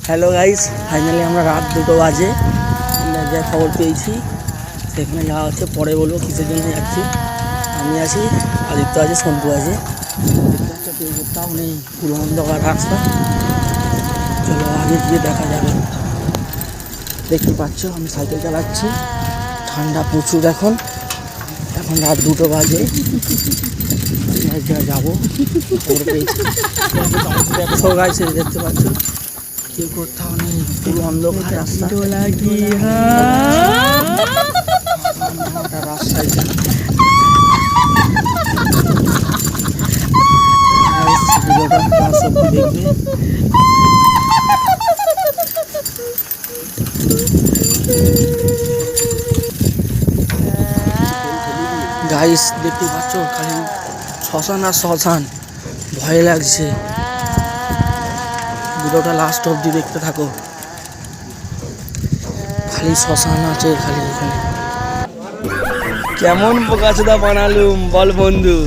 Hello guys, finally আমরা রাত 2টো বাজে আমরা যা খবর পেয়েছি সেখানে যাওয়া হচ্ছে। পরে বলবো কিসের জন্য যাচ্ছি। আমি আছি, আদিত্য আছে, সন্টু আছে। কেউ কোথাও নেই, পুরো অন্ধকার রাস্তা। চলো আগে গিয়ে দেখা যাবে। দেখতে পাচ্ছ আমি সাইকেল চালাচ্ছি, ঠান্ডা প্রচুর। এখন রাত 2টো বাজে, এক জায়গায় যাবো, খবর পেয়েছি। দেখছো গাইস, দেখতে পাচ্ছ কেউ কোথাও নেই, পুরো অন্ধকার রাস্তা। রাস্তায় দেখবে। গাইস দেখতে পাচ্ছ খালি শ্মশান আর শ্মশান, ভয় লাগছে। ভিডিওটা লাস্ট অবধি দেখতে থাকো। খালি শ্মশান আছে খালি এখানে। কেমন বোকাচোদা বানালুম বল বন্ধু।